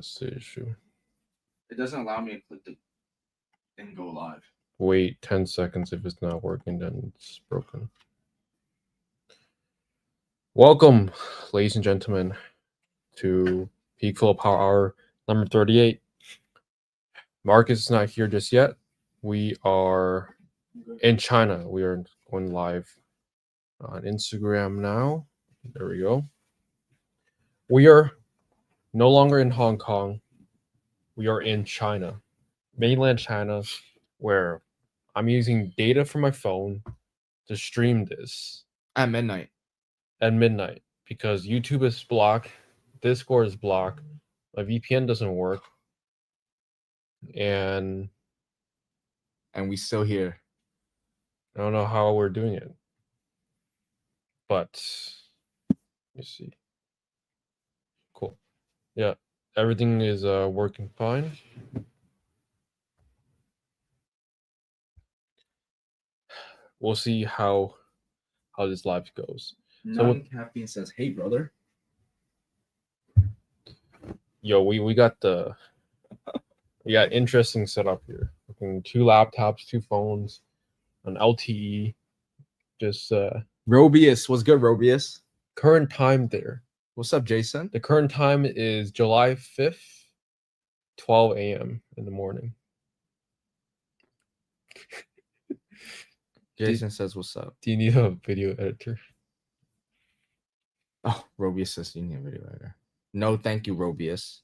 That's the issue. It doesn't allow me to click the and go live. Wait 10 seconds. If it's not working, then it's broken. Welcome, ladies and gentlemen, to PeakFlow Power Hour number 38. Marcus is not here just yet. We are in China. We are going live on Instagram now. There we go. We are no longer in Hong Kong. We are in China, mainland China, where I'm using data from my phone to stream this At midnight. Because YouTube is blocked, Discord is blocked, my VPN doesn't work, and we still here. I don't know how we're doing it, but let me see. Cool. Yeah, everything is working fine. We'll see how this live goes. Caffeine says, "Hey, brother." Yo, we got interesting setup here. Looking 2 laptops, 2 phones, an LTE. Just Robius, what's good, Robius? Current time there. What's up, Jason? The current time is July 5th, 12 a.m. in the morning. Jason says, "What's up?" Do you need a video editor? Oh, Robius says you need a video editor. No, thank you, Robius.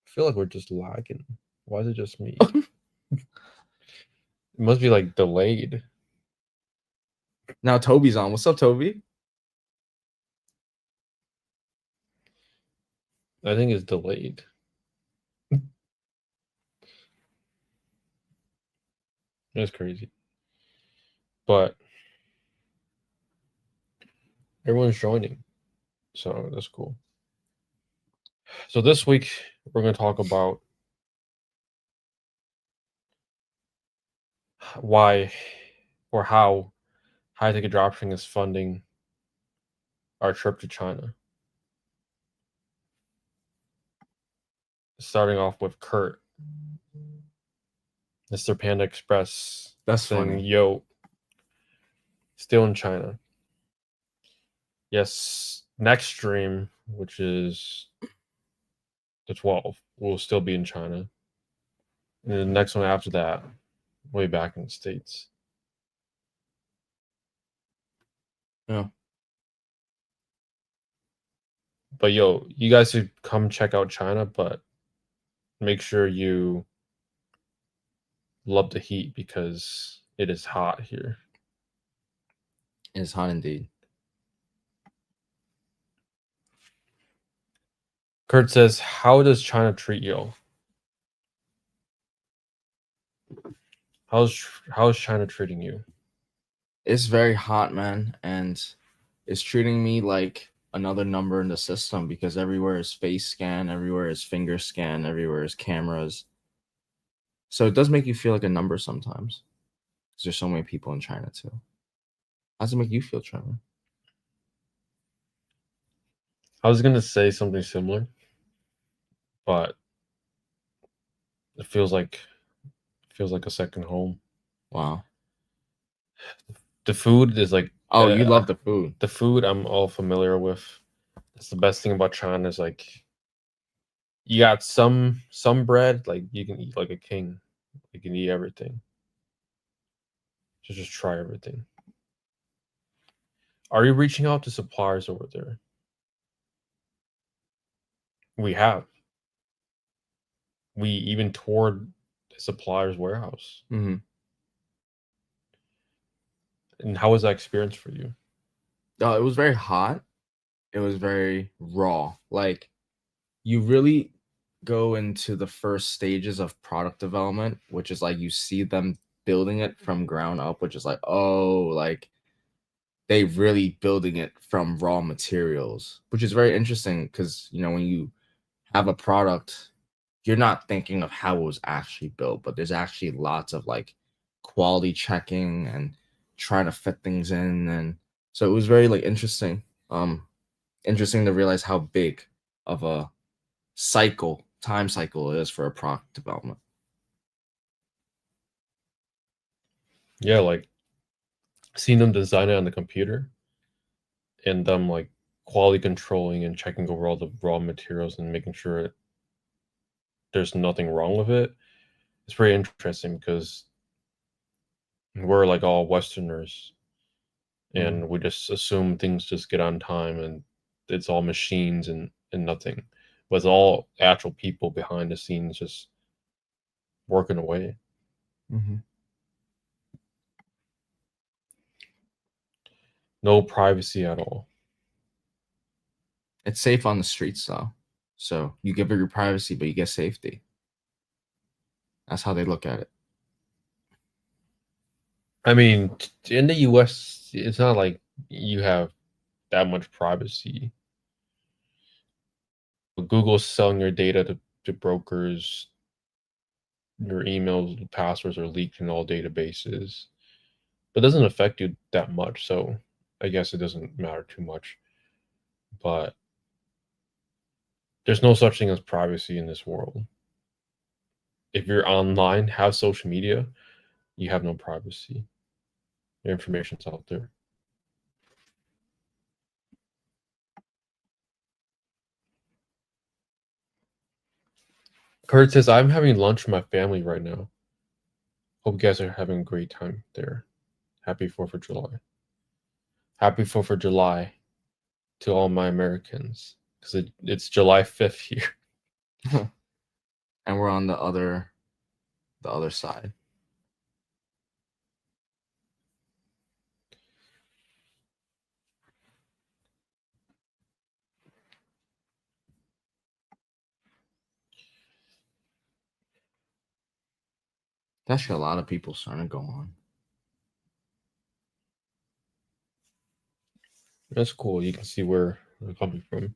I feel like we're just lagging. Why is it just me? It must be like delayed. Now Toby's on. What's up, Toby? I think it's delayed. It's crazy. But everyone's joining. So that's cool. So this week we're going to talk about why or how high-ticket dropshipping is funding our trip to China. Starting off with Kurt, Mr. Panda Express. That's saying, funny. Yo, still in China. Yes, next stream, which is the 12th, will still be in China. And the next one after that, way back in the States. Yeah. But yo, you guys should come check out China, but make sure you love the heat because it is hot here. It's hot indeed. Kurt says, how does China treat you? How's China treating you? It's very hot, man, and it's treating me like another number in the system because everywhere is face scan, everywhere is finger scan, everywhere is cameras. So it does make you feel like a number sometimes because there's so many people in China too. How does it make you feel, Trevor? I was gonna say something similar, but it feels like a second home. Wow. The food is like you love the food. The food I'm all familiar with. That's the best thing about China is like you got some bread, like you can eat like a king. You can eat everything. Just try everything. Are you reaching out to suppliers over there? We have. We even toured the supplier's warehouse. Mm-hmm. And how was that experience for you? It was very hot. It was very raw. Like you really go into the first stages of product development, which is like you see them building it from ground up, which is like, oh, like they really building it from raw materials, which is very interesting because, you know, when you have a product, you're not thinking of how it was actually built, but there's actually lots of like quality checking and trying to fit things in. And so it was very like interesting to realize how big of a time cycle is for a product development. Yeah, like seeing them design it on the computer and them like quality controlling and checking over all the raw materials and making sure there's nothing wrong with it. It's pretty interesting because we're like all Westerners and we just assume things just get on time and it's all machines and nothing. But it's all actual people behind the scenes just working away. Mm-hmm. No privacy at all. It's safe on the streets though. So you give it your privacy, but you get safety. That's how they look at it. I mean, in the US, it's not like you have that much privacy. Google's selling your data to brokers. Your emails, passwords are leaked in all databases. But it doesn't affect you that much, so I guess it doesn't matter too much. But there's no such thing as privacy in this world. If you're online, have social media, you have no privacy. Your information's out there. Kurt says, I'm having lunch with my family right now. Hope you guys are having a great time there. Happy 4th of July. Happy 4th of July to all my Americans. Because it's July 5th here. And we're on the other side. That's actually a lot of people starting to go on. That's cool. You can see where they're coming from.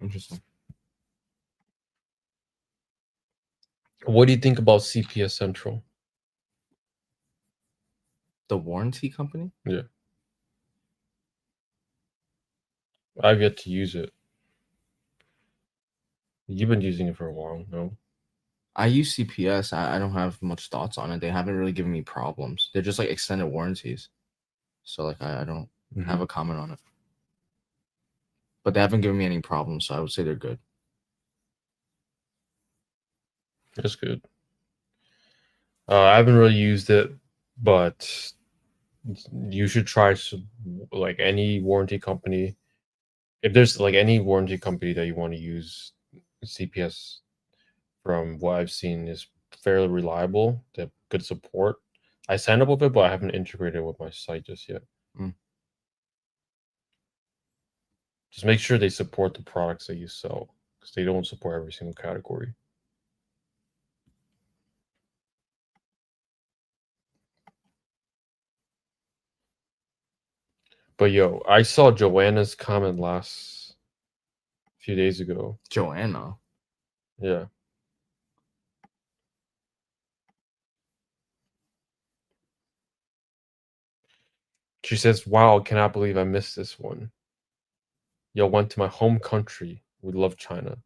Interesting. What do you think about CPS Central? The warranty company? Yeah. I've yet to use it. You've been using it for a while, no? I use CPS. I don't have much thoughts on it. They haven't really given me problems. They're just like extended warranties. So like I don't have a comment on it. But they haven't given me any problems, so I would say they're good. That's good. I haven't really used it, but you should try like any warranty company. If there's like any warranty company that you want to use, CPS, from what I've seen, is fairly reliable. They have good support. I signed up with it, but I haven't integrated with my site just yet. Just make sure they support the products that you sell, because they don't support every single category. But yo, I saw Joanna's comment last few days ago. Joanna? Yeah. She says, wow, cannot believe I missed this one. Yo, went to my home country. We love China.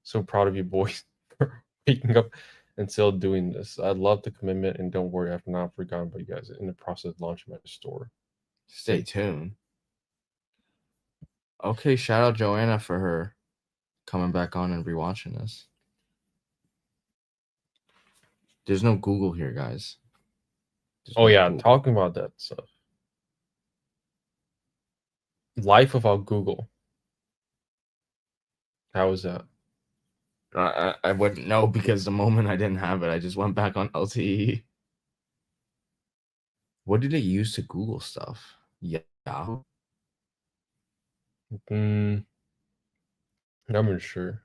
So proud of you boys for waking up and still doing this. I love the commitment, and don't worry, I've not forgotten about you guys in the process of launching my store. Stay tuned. Okay, shout out Joanna for her coming back on and rewatching this. There's no Google here, guys. Oh yeah, talking about that stuff. Life without Google. How was that? I wouldn't know, because the moment I didn't have it, I just went back on LTE. What did it use to Google stuff? Yahoo? I'm not sure.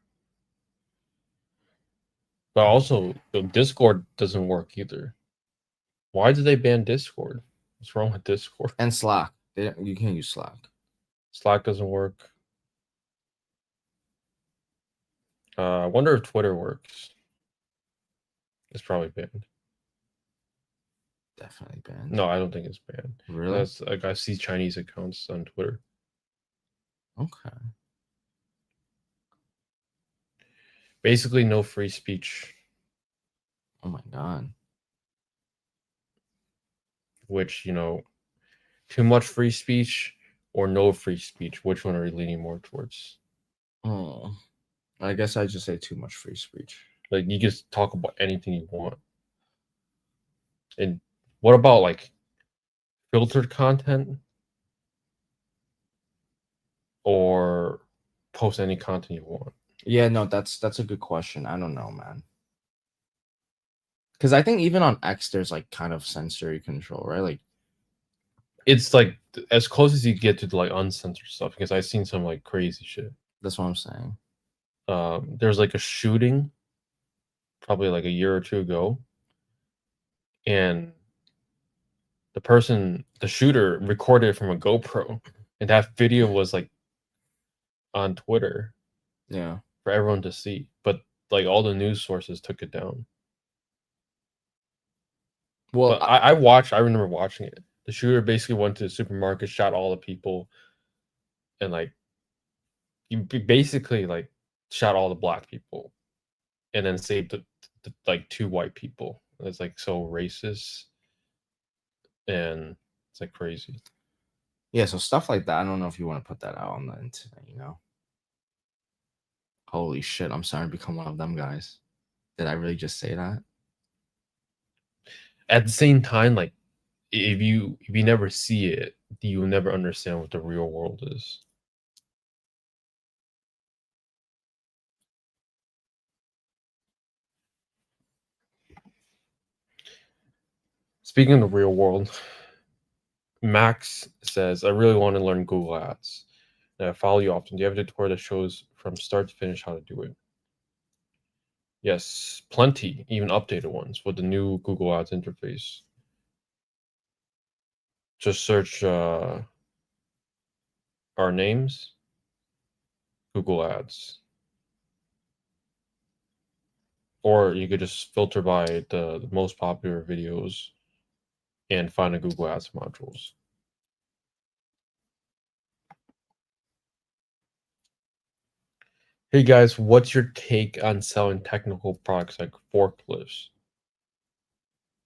But also, the Discord doesn't work either. Why did they ban Discord? What's wrong with Discord? And Slack. You can't use Slack. Slack doesn't work. I wonder if Twitter works. It's probably banned. Definitely banned. No, I don't think it's banned. Really? That's like, I see Chinese accounts on Twitter. Okay. Basically, no free speech. Oh my god. Which, too much free speech or no free speech. Which one are you leaning more towards? Oh, I guess I just say too much free speech. Like, you just talk about anything you want. And what about like filtered content or post any content you want? Yeah, no, that's a good question. I don't know, man. Because I think even on X, there's like kind of sensory control, right? Like, It's like as close as you get to like uncensored stuff, because I've seen some like crazy shit. that's what I'm saying. There's like a shooting probably like a year or two ago, and the shooter recorded it from a GoPro, and that video was like on Twitter Yeah. for everyone to see, but like all the news sources took it down. Well, But I remember watching it. The shooter basically went to the supermarket, shot all the people, and like basically like shot all the black people, and then saved the like two white people. It's like so racist, and it's like crazy. yeah, so stuff like that. I don't know if you want to put that out on the internet, you know? Holy shit, I'm starting to become one of them guys. Did I really just say that? At the same time, like if you never see it, you will never understand what the real world is. Speaking of the real world, Max says, I really want to learn Google Ads. And I follow you often. Do you have a tutorial that shows from start to finish how to do it? Yes, plenty, even updated ones with the new Google Ads interface. Just search our names, Google Ads. Or you could just filter by the most popular videos and find the Google Ads modules. Hey guys, what's your take on selling technical products like forklifts?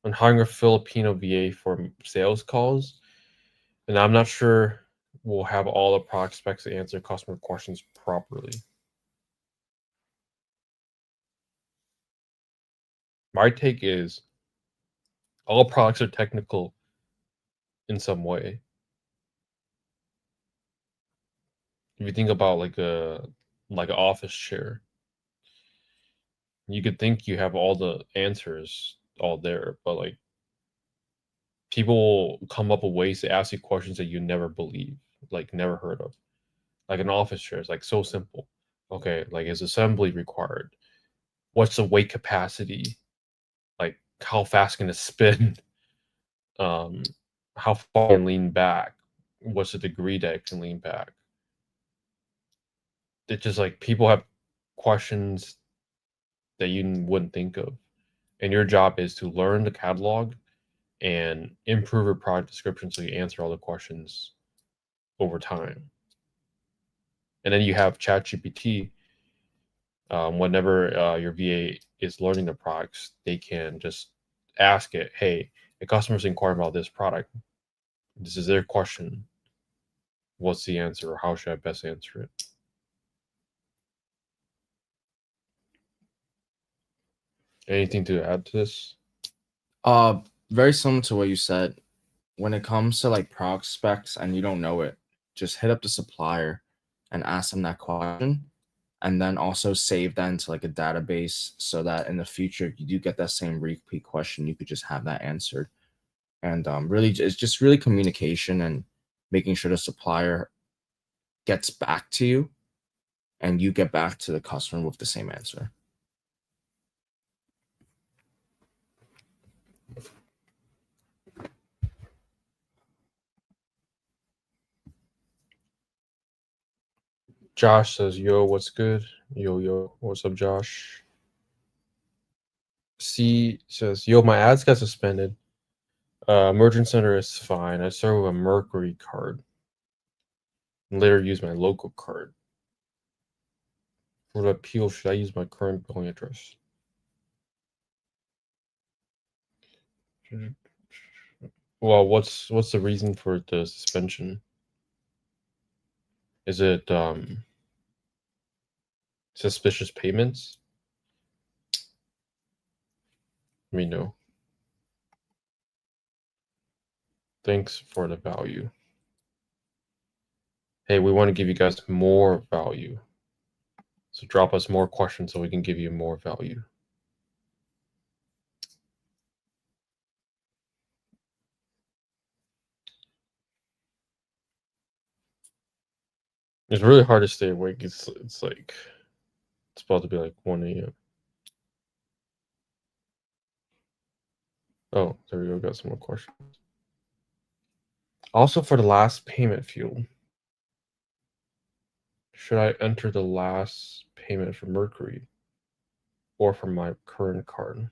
On hiring a Filipino VA for sales calls, and I'm not sure we'll have all the product specs to answer customer questions properly. My take is all products are technical in some way. If you think about like an office chair, you could think you have all the answers all there, but like people will come up with ways to ask you questions that you never believe, like never heard of. Like an office chair is like so simple. Okay, like is assembly required? What's the weight capacity? Like how fast can it spin? Um, how far can it lean back? What's the degree that it can lean back? It's just like people have questions that you wouldn't think of. And your job is to learn the catalog and improve your product description so you answer all the questions over time. And then you have ChatGPT. Whenever your VA is learning the products, they can just ask it, hey, a customer's inquiring about this product. This is their question. What's the answer, or how should I best answer it? Anything to add to this? Very similar to what you said. When it comes to like product specs and you don't know it, just hit up the supplier and ask them that question. And then also save that into like a database so that in the future, if you do get that same repeat question, you could just have that answered. And really, it's just really communication and making sure the supplier gets back to you and you get back to the customer with the same answer. Josh says, yo, what's good? Yo, what's up, Josh? C says, yo, my ads got suspended. Merchant Center is fine. I started with a Mercury card and later used my local card. For the appeal, should I use my current billing address? Well, what's the reason for the suspension? Is it suspicious payments? Let me know. Thanks for the value. Hey, we want to give you guys more value. So drop us more questions so we can give you more value. It's really hard to stay awake. It's like it's about to be like 1 a.m. Oh, there we go. Got some more questions. Also, for the last payment field, should I enter the last payment for Mercury or for my current card?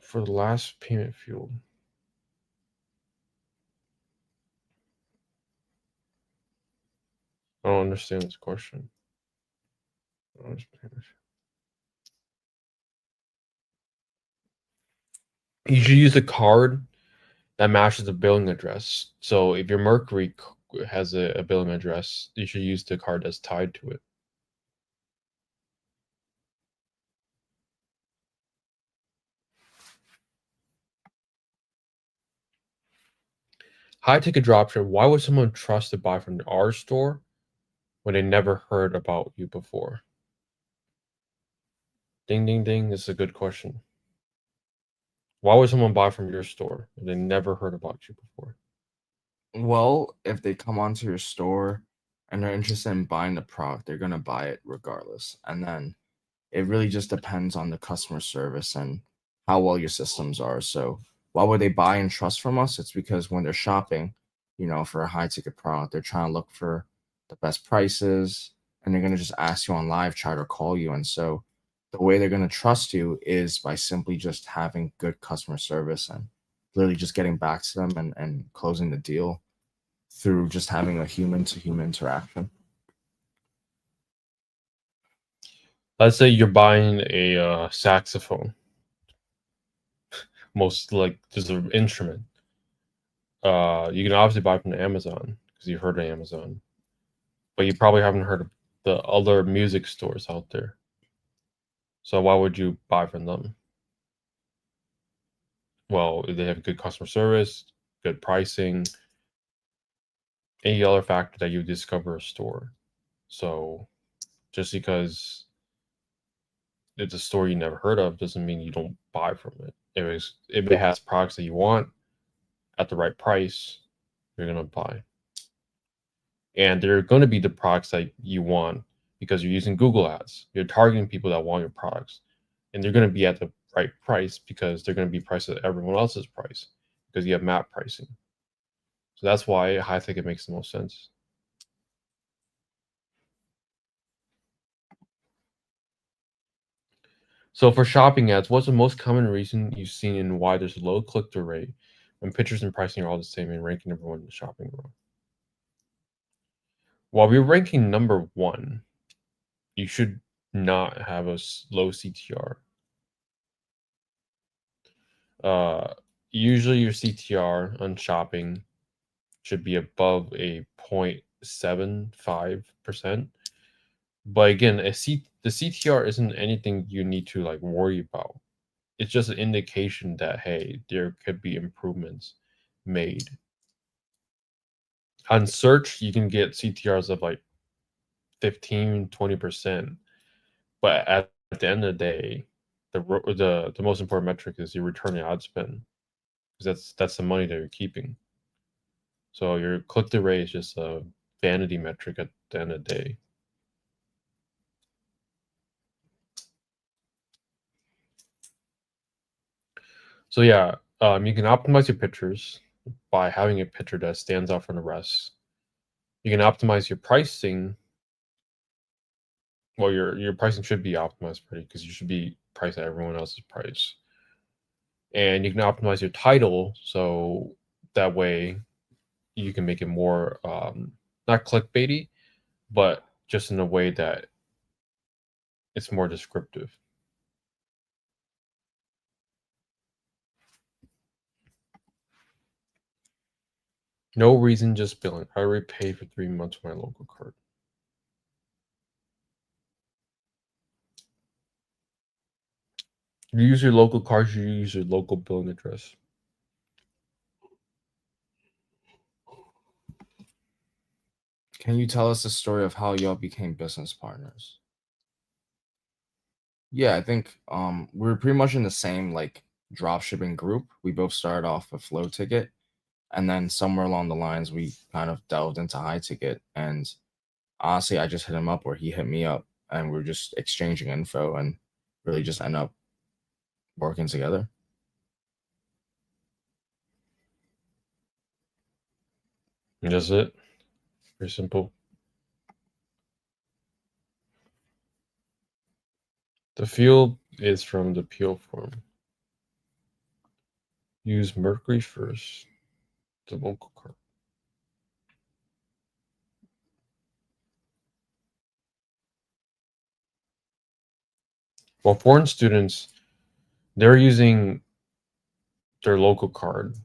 For the last payment field, I don't understand this question. You should use a card that matches the billing address. So if your Mercury has a billing address, you should use the card that's tied to it. High ticket dropship. Why would someone trust to buy from our store when they never heard about you before? Ding, ding, ding. This is a good question. Why would someone buy from your store if they never heard about you before? Well, if they come onto your store and they're interested in buying the product, they're gonna buy it regardless. And then it really just depends on the customer service and how well your systems are. So why would they buy and trust from us? It's because when they're shopping, for a high ticket product, they're trying to look for the best prices and they're gonna just ask you on live chat or call you. And so the way they're gonna trust you is by simply just having good customer service and literally just getting back to them and closing the deal through just having a human to human interaction. Let's say you're buying a saxophone. Most like just an instrument. You can obviously buy from Amazon because you heard of Amazon, but you probably haven't heard of the other music stores out there. So why would you buy from them? Well, they have good customer service, good pricing, any other factor that you discover a store. So just because it's a store you never heard of doesn't mean you don't buy from it. If it has products that you want at the right price, you're gonna buy. And they're gonna be the products that you want because you're using Google ads. You're targeting people that want your products. And they're gonna be at the right price because they're gonna be priced at everyone else's price because you have map pricing. So that's why I think it makes the most sense. So for shopping ads, what's the most common reason you've seen and why there's a low click-through rate when pictures and pricing are all the same and ranking number one in the shopping room? While we're ranking number one, you should not have a low CTR. Uh, Usually your CTR on shopping should be above a 0.75%. But again, the CTR isn't anything you need to like worry about. It's just an indication that hey, there could be improvements made. On search, you can get CTRs of like 15-20%. But at the end of the day, the most important metric is your return on ad spend. Because that's the money that you're keeping. So your click-through rate is just a vanity metric at the end of the day. So yeah, you can optimize your pictures by having a picture that stands out from the rest. You can optimize your pricing. Well, your pricing should be optimized pretty because you should be priced at everyone else's price. and you can optimize your title so that way you can make it more not clickbaity, but just in a way that it's more descriptive. No reason, just billing. I already paid for 3 months for my local card. You use your local card, you use your local billing address. Can you tell us the story of how y'all became business partners? Yeah, I think we were pretty much in the same like dropshipping group. We both started off with low ticket, and then somewhere along the lines we kind of delved into high ticket. And honestly, I just hit him up or he hit me up, and we are just exchanging info and really just end up working together. And that's it. Very simple. The field is from the peel form. Use Mercury first, the local card. Well, foreign students, they're using their local card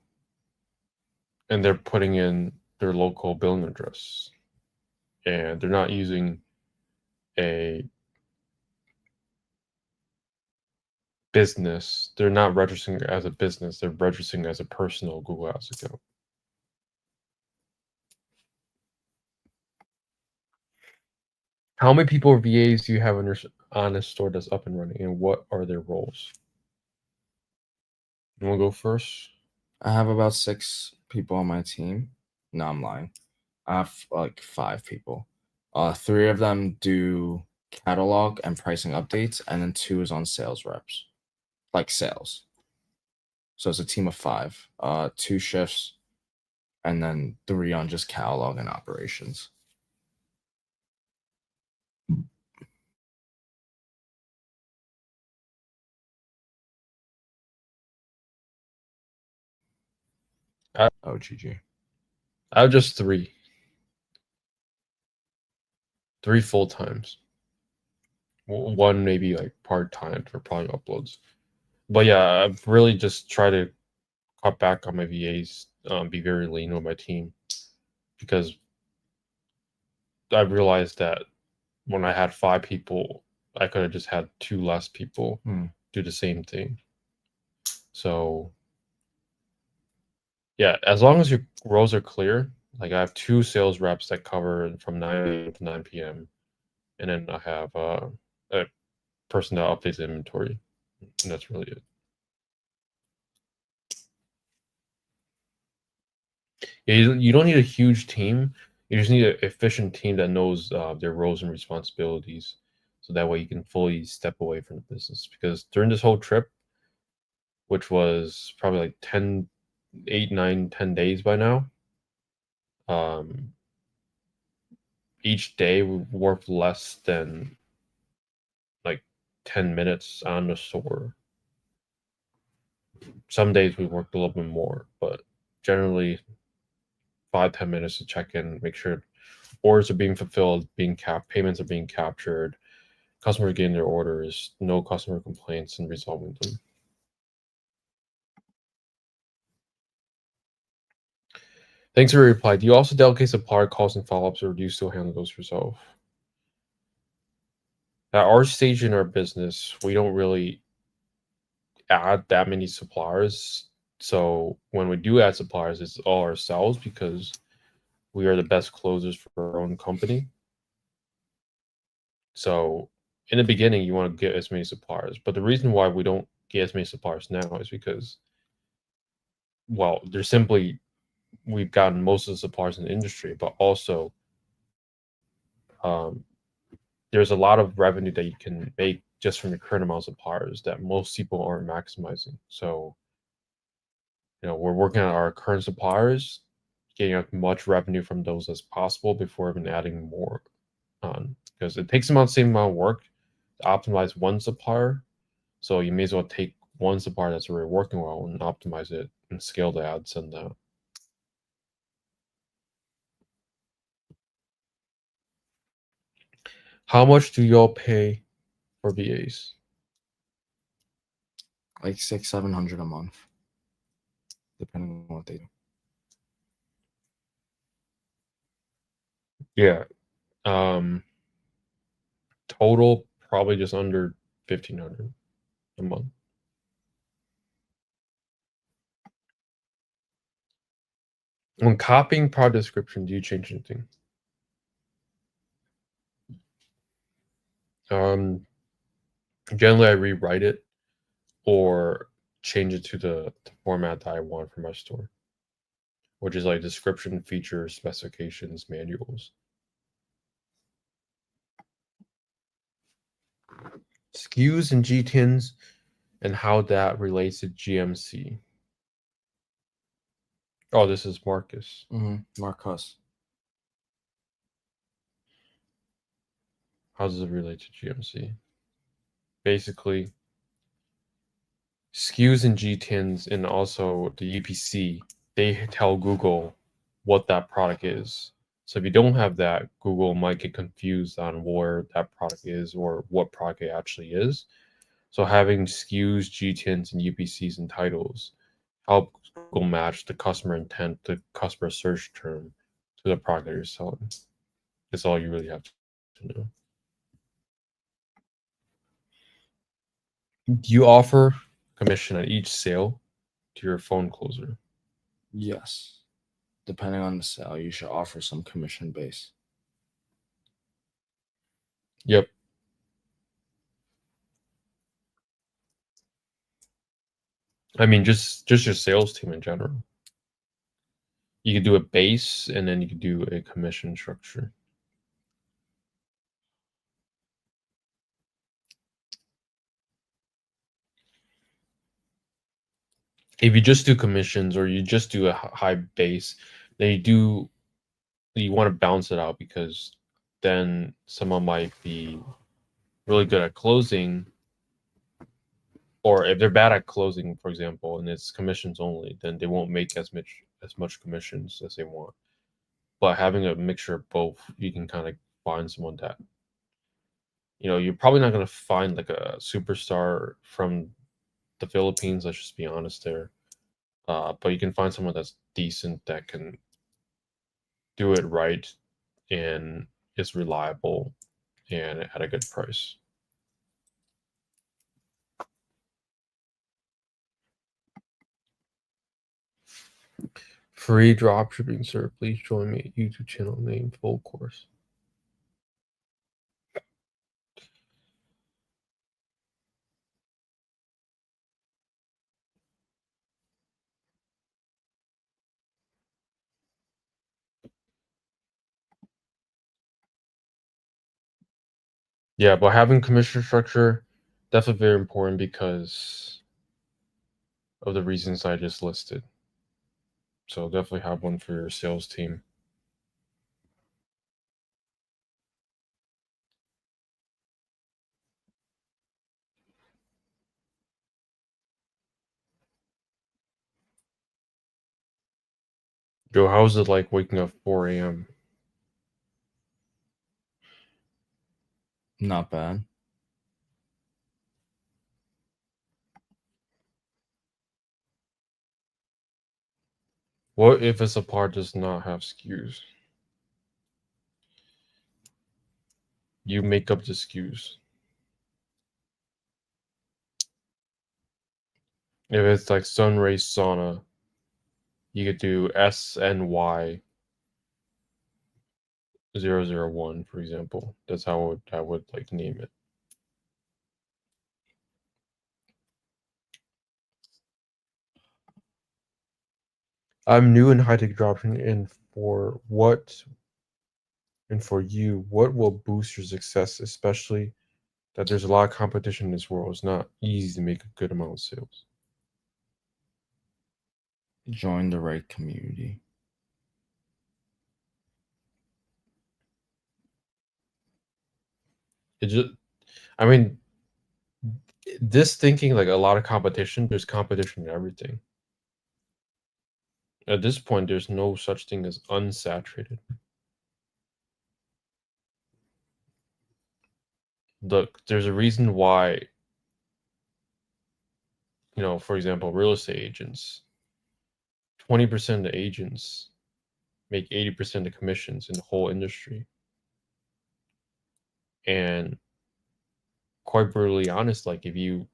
and they're putting in their local billing address. And they're not using a business. They're not registering as a business. They're registering as a personal Google Ads account. How many people or VAs do you have on a store that's up and running, and what are their roles? You want to go first? I have about 6 people on my team. No, I'm lying. I have like 5 people. 3 of them do catalog and pricing updates, and then 2 is on sales reps, like sales. So it's a team of 5, 2 shifts, and then 3 on just catalog and operations. Oh, GG. I have just 3. 3 full times. 1 maybe like part time for probably uploads. But yeah, I've really just tried to cut back on my VAs, be very lean with my team, because I realized that when I had 5 people, I could have just had 2 less people do the same thing. So yeah, as long as your roles are clear, like I have 2 sales reps that cover from 9 a.m. to 9 p.m. And then I have a person that updates the inventory. And that's really it. Yeah, you don't need a huge team. You just need an efficient team that knows their roles and responsibilities. So that way you can fully step away from the business. Because during this whole trip, which was probably like 10, 8, 9, 10 days by now, each day we worked less than like 10 minutes on the store. Some days we worked a little bit more, but generally 5-10 minutes to check in, make sure orders are being fulfilled, payments are being captured, customers getting their orders, no customer complaints, and resolving them. Thanks for your reply. Do you also delegate supplier calls and follow-ups, or do you still handle those yourself? At our stage in our business, we don't really add that many suppliers. So when we do add suppliers, it's all ourselves because we are the best closers for our own company. So in the beginning, you want to get as many suppliers. But the reason why we don't get as many suppliers now is because, well, we've gotten most of the suppliers in the industry, but also there's a lot of revenue that you can make just from the current amount of suppliers that most people aren't maximizing. So, we're working on our current suppliers, getting as much revenue from those as possible before even adding more on, because it takes about the same amount of work to optimize one supplier. So you may as well take One's the part that's already working well and optimize it and scale the ads, send that. How much do y'all pay for VAs? Like 600-700 a month, depending on what they do. Yeah. Total probably just under 1,500 a month. When copying product description, do you change anything? Generally I rewrite it or change it to the format that I want for my store, which is like description, features, specifications, manuals. SKUs and GTINs and how that relates to GMC. Oh, this is Marcus. Marcus. How does it relate to GMC? Basically, SKUs and GTINs and also the UPC, they tell Google what that product is. So if you don't have that, Google might get confused on where that product is or what product it actually is. So having SKUs, GTINs, and UPCs and titles help Google match the customer intent, the customer search term to the product that you're selling. That's all you really have to know. Do you offer commission at each sale to your phone closer? Yes. Depending on the sale, you should offer some commission base. Yep. I mean, just your sales team in general. You could do a base, and then you could do a commission structure. If you just do commissions or you just do a high base, then you want to balance it out because then someone might be really good at closing, or if they're bad at closing, for example, and it's commissions only, then they won't make as much commissions as they want. But having a mixture of both, you can kind of find someone that, you're probably not going to find like a superstar from the Philippines. Let's just be honest there. But you can find someone that's decent that can do it right and is reliable and at a good price. Free dropshipping, sir. Please join me at YouTube channel name full course. Yeah, but having commission structure definitely very important because of the reasons I just listed. So definitely have one for your sales team. Joe, how's it like waking up 4 a.m.? Not bad. What if a part does not have SKUs? You make up the SKUs. If it's like Sunray Sauna, you could do SNY001, for example. That's how I would like name it. I'm new in high tech dropshipping, and for you, what will boost your success, especially that there's a lot of competition in this world. It's not easy to make a good amount of sales. Join the right community. It just, I mean, this thinking like a lot of competition, there's competition in everything. At this point, there's no such thing as unsaturated. Look, there's a reason why, for example, real estate agents, 20% of the agents make 80% of commissions in the whole industry. And quite brutally honest, like if you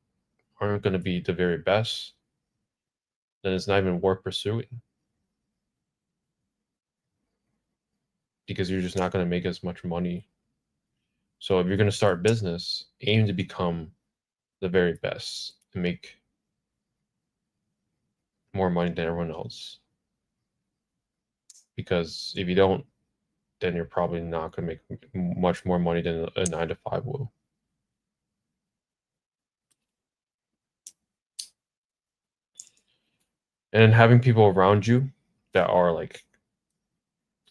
aren't going to be the very best, then it's not even worth pursuing. Because you're just not going to make as much money. So if you're going to start a business, aim to become the very best and make more money than everyone else. Because if you don't, then you're probably not going to make much more money than a 9-to-5 will. And having people around you that are like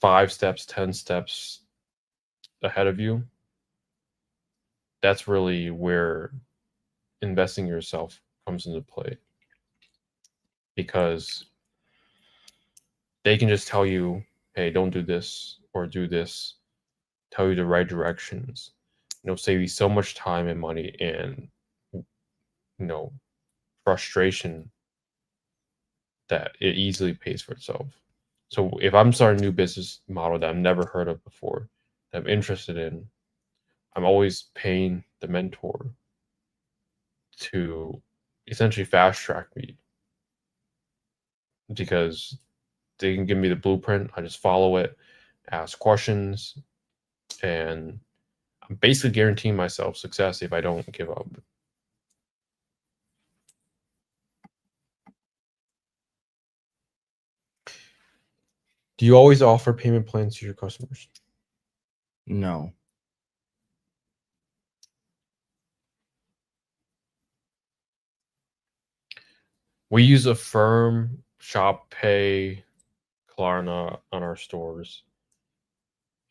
5 steps, 10 steps ahead of you, that's really where investing in yourself comes into play. Because they can just tell you, hey, don't do this or do this, tell you the right directions. Save you so much time and money and frustration that it easily pays for itself. So if I'm starting a new business model that I've never heard of before, that I'm interested in, I'm always paying the mentor to essentially fast track me, because they can give me the blueprint. I just follow it, ask questions, and I'm basically guaranteeing myself success if I don't give up. Do you always offer payment plans to your customers? No. We use Affirm, Shop Pay, Klarna on our stores,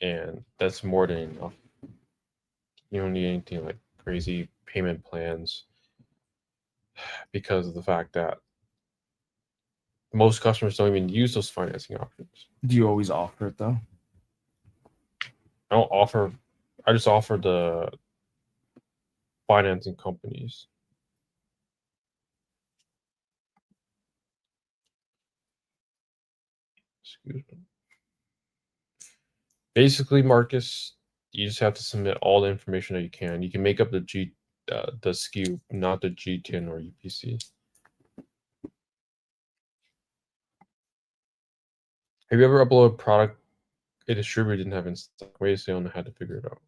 and that's more than enough. You don't need anything like crazy payment plans, because of the fact that most customers don't even use those financing options. Do you always offer it though? I just offer the financing companies. Excuse me. Basically, Marcus, you just have to submit all the information that you can. You can make up the SKU, not the GTN or UPC. Have you ever uploaded a product a distributor didn't have in stock? Wait, so you don't know how to figure it out.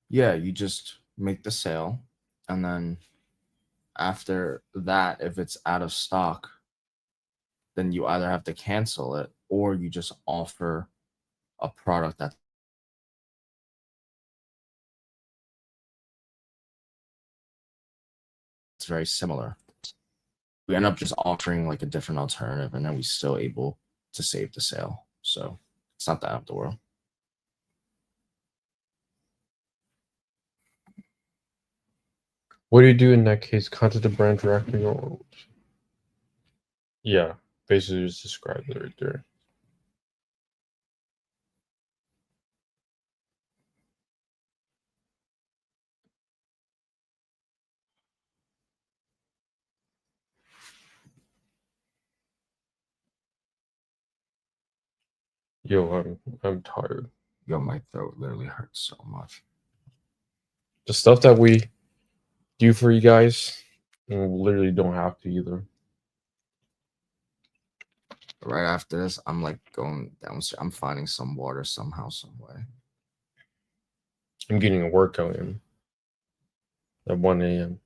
Yeah, you just make the sale, and then after that, if it's out of stock, then you either have to cancel it or you just offer a product that's very similar. We end up just offering like a different alternative, and then we're still able to save the sale. So it's not that out of the world. What do you do in that case? Contact the brand directly, or yeah, basically just describe it right there. Yo, I'm tired. Yo, my throat literally hurts so much. The stuff that we do for you guys, we literally don't have to either. Right after this, I'm like going downstairs. I'm finding some water somehow, some way. I'm getting a workout in at 1 a.m.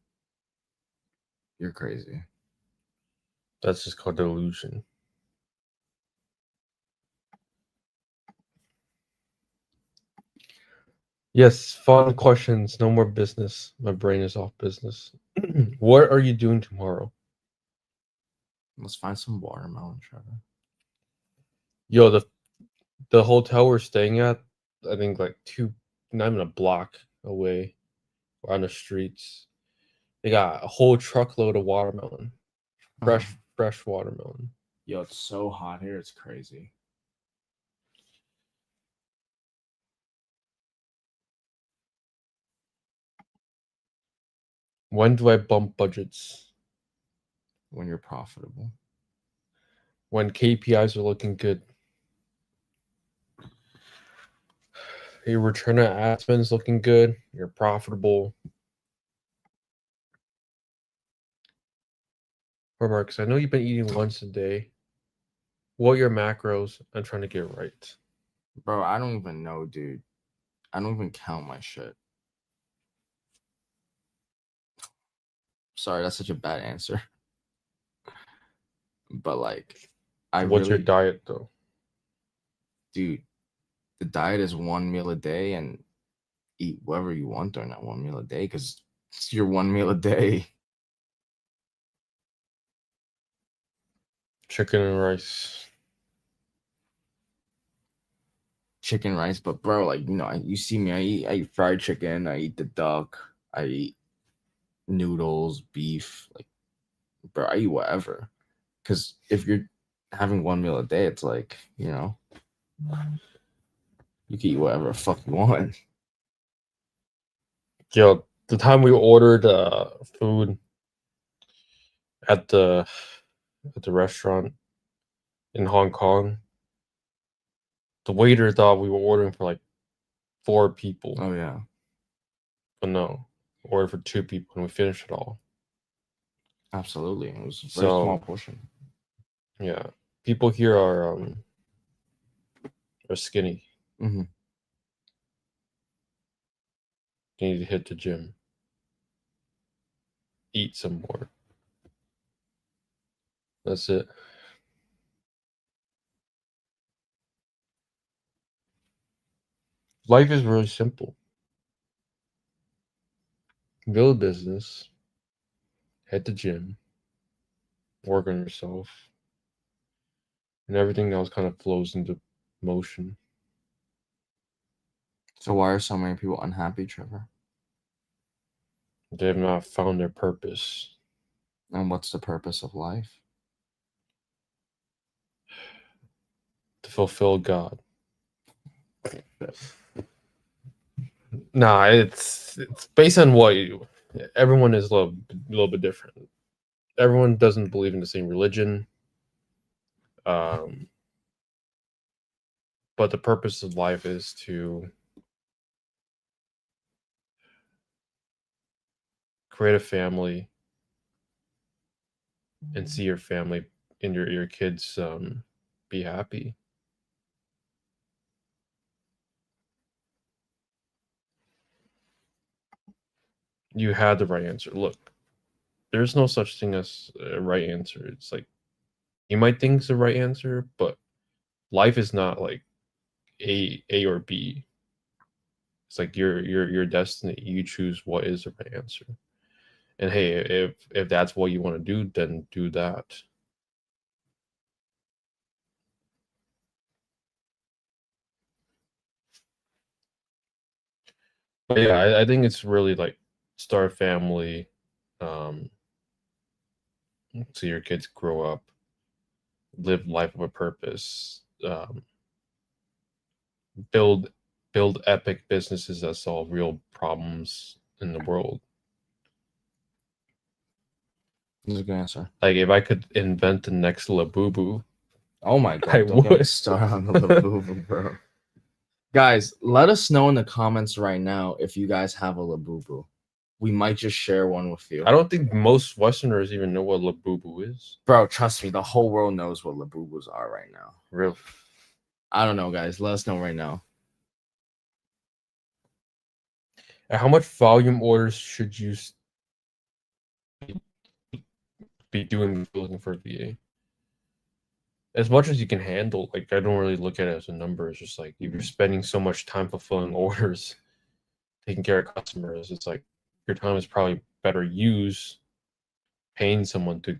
You're crazy. That's just called delusion. Yes, fun questions. No more business. My brain is off business. What are you doing tomorrow? Let's find some watermelon, Trevor. Yo, the hotel we're staying at, I think like not even a block away, or on the streets. They got a whole truckload of watermelon, fresh watermelon. Yo, it's so hot here. It's crazy. When do I bump budgets? When you're profitable. When KPIs are looking good. Your return on ad spend is looking good. You're profitable. Or Marcus, I know you've been eating once a day. What are your macros? I'm trying to get right. Bro, I don't even know, dude. I don't even count my shit. Sorry, that's such a bad answer. But like, What's your diet though? Dude, the diet is 1 meal a day and eat whatever you want during that 1 meal a day because it's your 1 meal a day. Chicken and rice. Chicken, rice, but bro, like, you know, you see me, I eat fried chicken, I eat the duck, I eat noodles, beef, like, bro, I eat whatever. Because if you're having 1 meal a day, it's like, you know, you can eat whatever the fuck you want. Yo, the time we ordered food at the restaurant in Hong Kong, the waiter thought we were ordering for like 4 people. Oh yeah. But no, we ordered for 2 people and we finished it all. Absolutely. It was a very small portion. Yeah. People here are skinny. Mm-hmm. They need to hit the gym. Eat some more. That's it. Life is really simple. Build a business, hit the gym, work on yourself, and everything else kind of flows into motion. So why are so many people unhappy, Trevor? They have not found their purpose. And what's the purpose of life? To fulfill God. Nah, it's based on what everyone is a little bit different. Everyone doesn't believe in the same religion. But the purpose of life is to create a family and see your family and your kids be happy. You had the right answer. Look, there's no such thing as a right answer. It's like you might think it's the right answer, but life is not like A or B. It's like your destiny. You choose what is the right answer. And hey, if that's what you want to do, then do that. But yeah, I think it's really like start a family, so your kids grow up, live life of a purpose, build epic businesses that solve real problems in the world. That's a good answer. Like if I could invent the next Labubu, oh my god, don't get me started on the Labubu, bro. Guys, let us know in the comments right now if you guys have a Labubu. We might just share one with you. I don't think most Westerners even know what Labubu is. Bro, trust me, the whole world knows what Labubus are right now. Really? I don't know, guys. Let us know right now. And how much volume orders should you be doing looking for a VA? As much as you can handle. Like I don't really look at it as a number. It's just like if you're spending so much time fulfilling orders, taking care of customers, it's like your time is probably better used paying someone to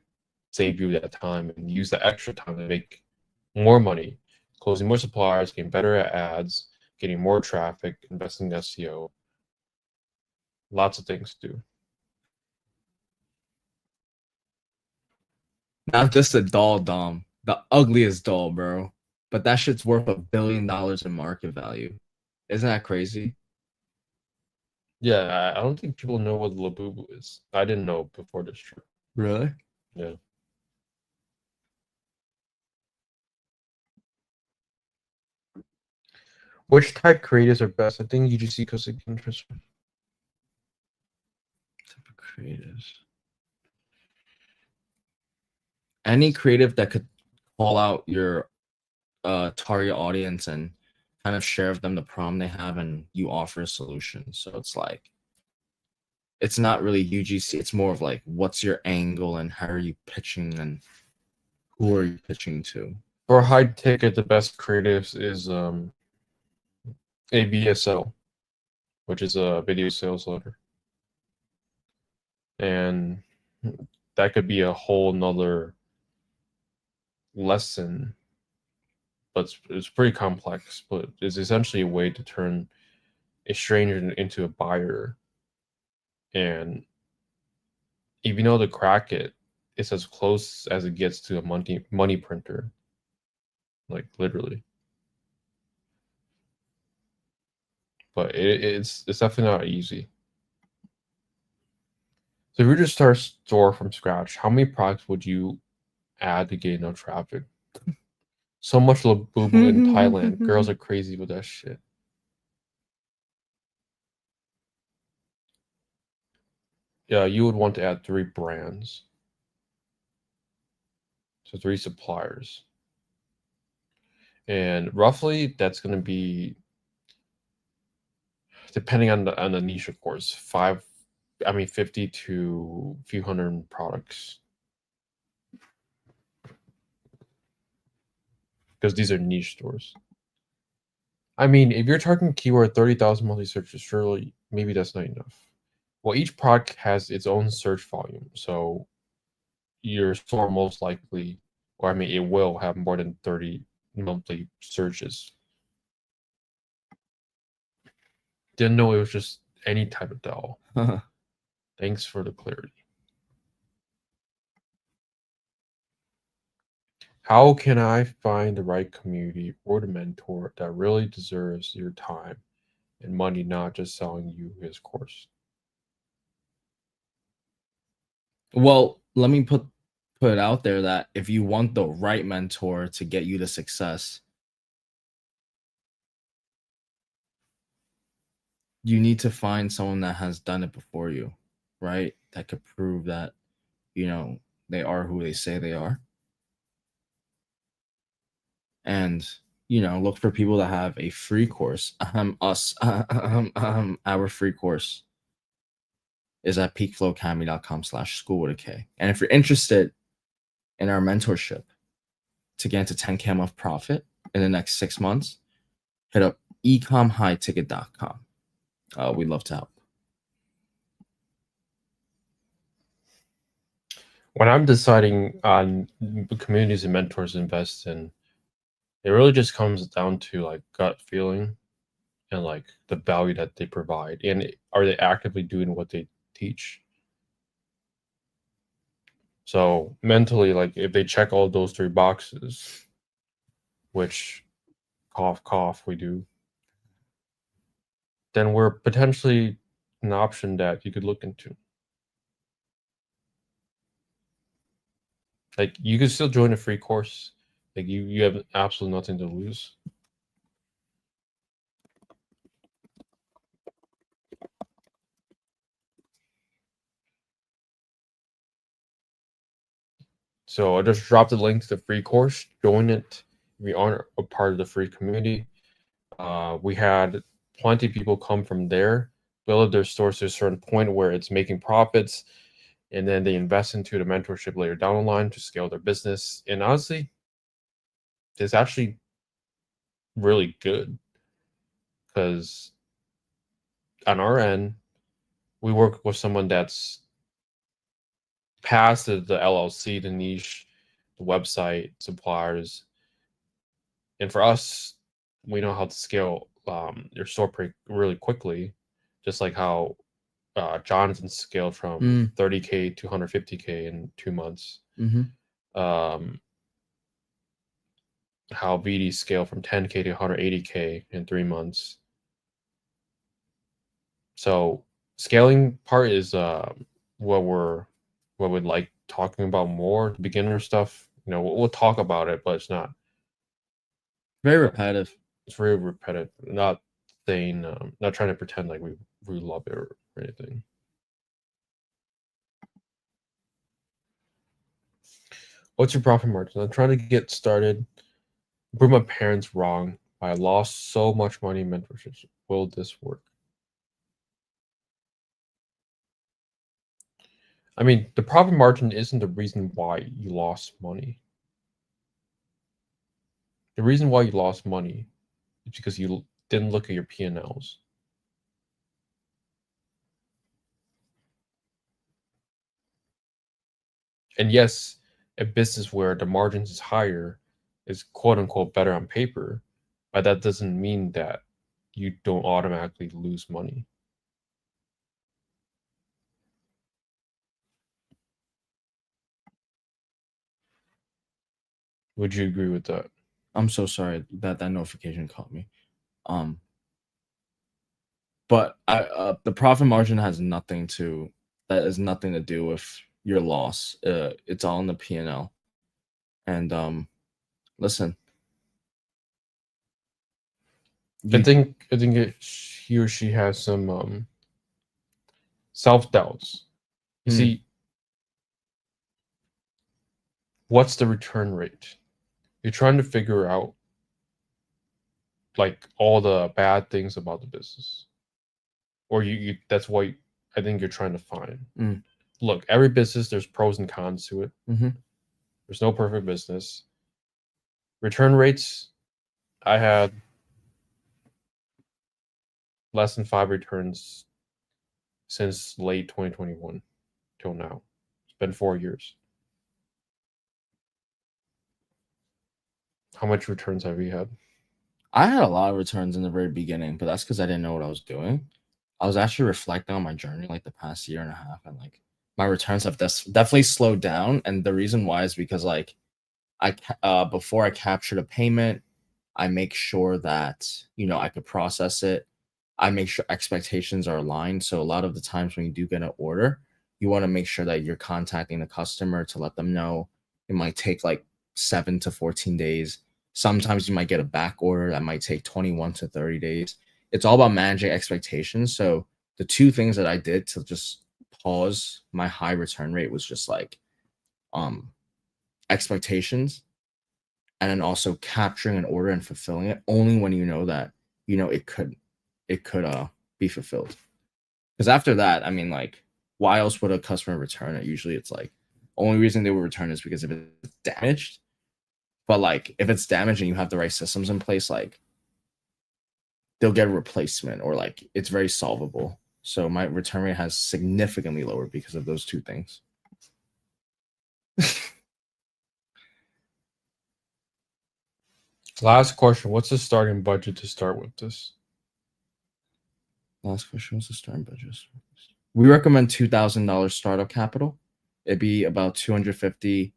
save you that time and use the extra time to make more money, closing more suppliers, getting better at ads, getting more traffic, investing in SEO. Lots of things to do. Not just a doll, Dom. The ugliest doll, bro. But that shit's worth $1 billion in market value. Isn't that crazy? Yeah, I don't think people know what Labubu is. I didn't know before this trip. Really? Yeah. Which type creatives are best? I think UGC because it interests me. Type of creatives. Any creative that could call out your target audience and kind of share with them the problem they have, and you offer a solution. So it's like, it's not really UGC. It's more of like, what's your angle and how are you pitching and who are you pitching to? For high ticket, the best creatives is ABSL, which is a video sales letter. And that could be a whole nother lesson, but it's pretty complex. But it's essentially a way to turn a stranger into a buyer. And if you know to crack it, it's as close as it gets to a money printer. Like literally. But it's definitely not easy. So if you just start a store from scratch, how many products would you add to get enough traffic? So much Labubu in Thailand. Girls are crazy with that shit. Yeah, you would want to add 3 brands. So 3 suppliers. And roughly that's going to be, depending on the niche, of course, 50 to a few hundred products. Because these are niche stores. I mean, if you're targeting keyword 30,000 monthly searches, surely maybe that's not enough. Well, each product has its own search volume, so your store most likely, or I mean, it will have more than 30 monthly searches. Didn't know it was just any type of doll. Thanks for the clarity. How can I find the right community or the mentor that really deserves your time and money, not just selling you his course? Well, let me put it out there that if you want the right mentor to get you to success, you need to find someone that has done it before you, right? That could prove that, they are who they say they are. And, look for people that have a free course. Our free course is at peakflowacademy.com/school with a K. And if you're interested in our mentorship to get into 10K a month profit in the next 6 months, hit up ecomhighticket.com. We'd love to help. When I'm deciding on communities and mentors to invest in, it really just comes down to like gut feeling and like the value that they provide, and are they actively doing what they teach? So mentally, like if they check all those 3 boxes, which cough cough we do, then we're potentially an option that you could look into. Like you could still join a free course. Like you have absolutely nothing to lose. So I just dropped the link to the free course. Join it. We are a part of the free community. We had plenty of people come from there, build their stores to a certain point where it's making profits, and then they invest into the mentorship later down the line to scale their business. And honestly, it's actually really good because on our end, we work with someone that's past the LLC, the niche, the website, suppliers. And for us, we know how to scale your store pretty really quickly, just like how Jonathan scaled from 30K to 150K in 2 months. Um, how VD scaled from 10K to 180K in 3 months. So scaling part is what we'd like talking about more. The beginner stuff, we'll talk about it, but it's not very repetitive. It's very repetitive. Not saying, not trying to pretend like we love it or anything. What's your profit margin? I'm trying to get started. Prove my parents wrong. I lost so much money in mentorship. Will this work? I mean, the profit margin isn't the reason why you lost money. The reason why you lost money is because you didn't look at your P&Ls. And yes, a business where the margins is higher is quote unquote better on paper, but that doesn't mean that you don't automatically lose money. Would you agree with that? I'm so sorry that notification caught me. But the profit margin has nothing to do with your loss. It's all in the P&L. And listen, I think he or she has some self-doubts. You see, what's the return rate? You're trying to figure out like all the bad things about the business, or you that's what I think you're trying to find. Look, every business, there's pros and cons to it. There's no perfect business. Return rates, I had less than 5 returns since late 2021 till now. It's been 4 years. How much returns have you had? I had a lot of returns in the very beginning, but that's because I didn't know what I was doing. I was actually reflecting on my journey like the past year and a half, and like my returns have definitely slowed down. And the reason why is because like before I captured a payment, I make sure that I could process it. I make sure expectations are aligned. So a lot of the times when you do get an order, you want to make sure that you're contacting the customer to let them know it might take like 7 to 14 days. Sometimes you might get a back order that might take 21 to 30 days. It's all about managing expectations. So the two things that I did to just pause my high return rate was just like expectations, and then also capturing an order and fulfilling it only when you know that it could be fulfilled. Because after that, I mean, like, why else would a customer return it? Usually it's like only reason they would return is because if it's damaged. But like if it's damaged and you have the right systems in place, like they'll get a replacement, or like it's very solvable. So my return rate has significantly lowered because of those two things. Last question. What's the starting budget to start with this? Last question was the starting budget. We recommend $2,000 startup capital. It'd be about $250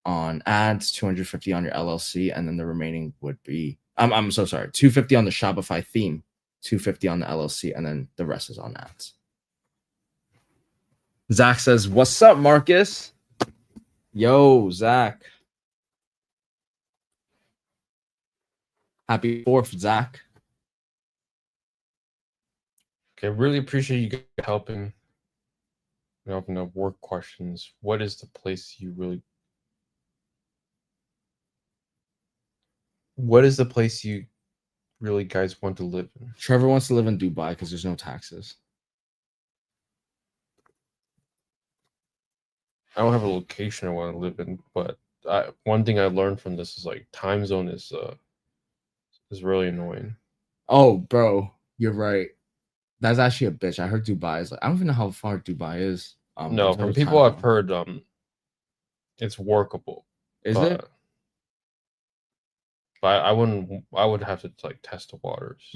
on ads, $250 on your LLC, and then the remaining would be I'm so sorry, $250 on the Shopify theme, $250 on the LLC, and then the rest is on ads. Zach says, "What's up, Marcus?" Yo, Zach. Happy 4th, Zach. Okay, really appreciate you guys helping. Open up work questions. What is the place you really? What is the place you really guys want to live in? Trevor wants to live in Dubai because there's no taxes. I don't have a location I want to live in, but one thing I learned from this is like time zone is really annoying. Oh, bro, you're right. That's actually a bitch. I heard Dubai is like, I don't even know how far Dubai is. No, from people I've heard, it's workable. Is it? But I would have to like test the waters.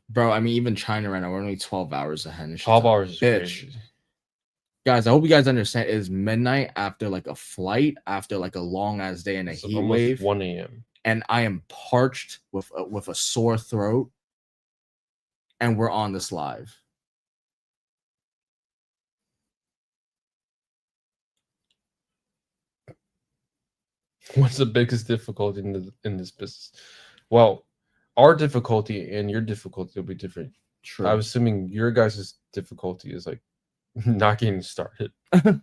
Bro, I mean, even China right now, we're only 12 hours ahead. And 12 hours is bitch. crazy. Guys, I hope you guys understand. It is midnight after like a flight, after like a long ass day in a It's heat almost wave, 1 a.m. and I am parched with a sore throat, and we're on this live. What's the biggest difficulty in this business? Well, our difficulty and your difficulty will be different. True. I'm assuming your guys' difficulty is like not getting started. I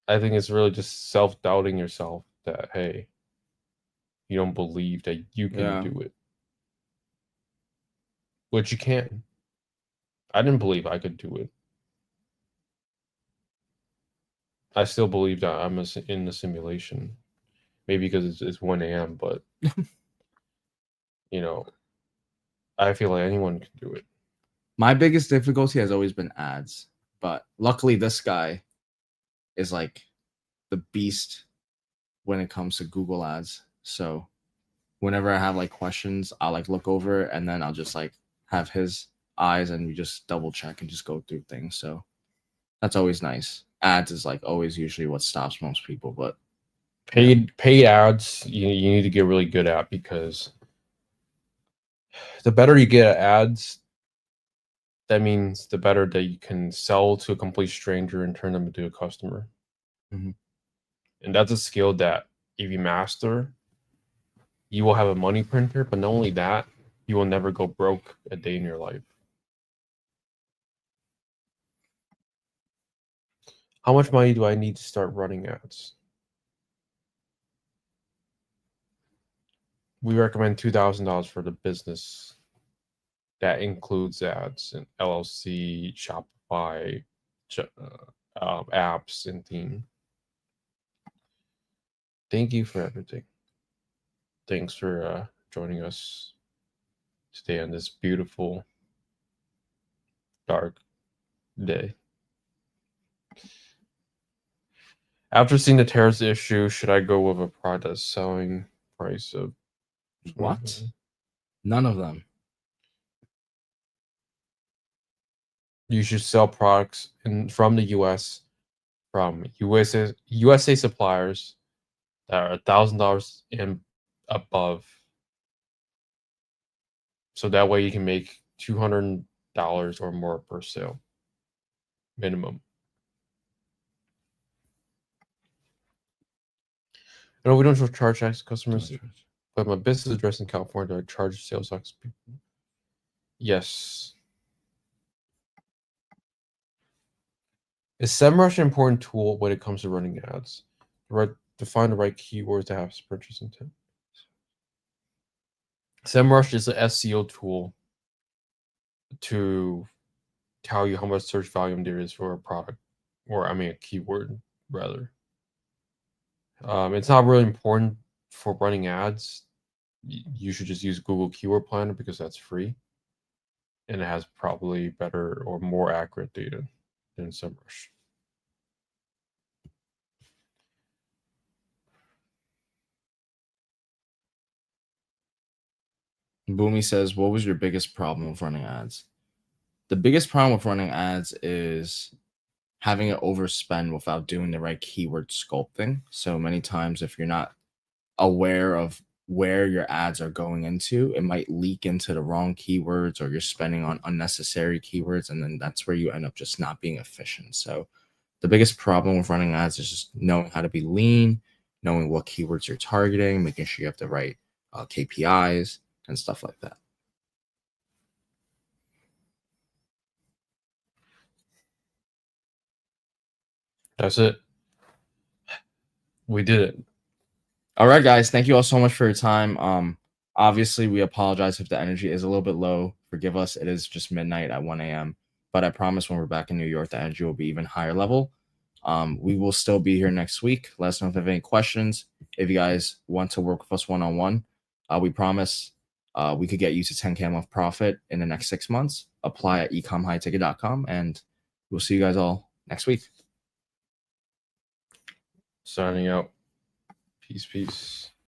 think it's really just self-doubting yourself that, hey, you don't believe that you can do it. Which you can. I didn't believe I could do it. I still believe that I'm in the simulation. Maybe because it's 1 a.m., but you know, I feel like anyone can do it. My biggest difficulty has always been ads, but luckily this guy is like the beast when it comes to Google ads. So whenever I have like questions, I'll like look over and then I'll just like have his eyes and we just double check and just go through things. So that's always nice. Ads is like always usually what stops most people, but paid ads you need to get really good at, because the better you get at ads, that means the better that you can sell to a complete stranger and turn them into a customer. Mhm. And that's a skill that if you master, you will have a money printer, but not only that, you will never go broke a day in your life. How much money do I need to start running ads? We recommend $2,000 for the business. That includes ads and LLC, Shopify, apps, and theme. Thank you for everything. Thanks for joining us today on this beautiful, dark day. After seeing the tariffs issue, should I go with a product that's selling price of What? None of them. You should sell products from the US from USA suppliers that are $1,000 and above. So that way you can make $200 or more per sale minimum. No, we don't charge tax customers, but my business address in California, I charge sales tax people. Yes. Is SEMrush an important tool when it comes to running ads? To find the right keywords to have purchase intent. SEMrush is an SEO tool to tell you how much search volume there is for a product, or I mean a keyword rather. It's not really important for running ads. You should just use Google Keyword Planner because that's free, and it has probably better or more accurate data than SEMrush. Boomy says, what was your biggest problem with running ads? The biggest problem with running ads is having it overspend without doing the right keyword sculpting. So many times, if you're not aware of where your ads are going into, it might leak into the wrong keywords, or you're spending on unnecessary keywords. And then that's where you end up just not being efficient. So the biggest problem with running ads is just knowing how to be lean, knowing what keywords you're targeting, making sure you have the right KPIs and stuff like that. That's it. We did it. All right, guys. Thank you all so much for your time. Obviously, we apologize if the energy is a little bit low. Forgive us. It is just midnight at 1 a.m. But I promise when we're back in New York, the energy will be even higher level. We will still be here next week. Let us know if you have any questions. If you guys want to work with us one-on-one, we promise we could get you to 10K a month profit in the next 6 months. Apply at ecomhighticket.com, and we'll see you guys all next week. Signing out. Peace.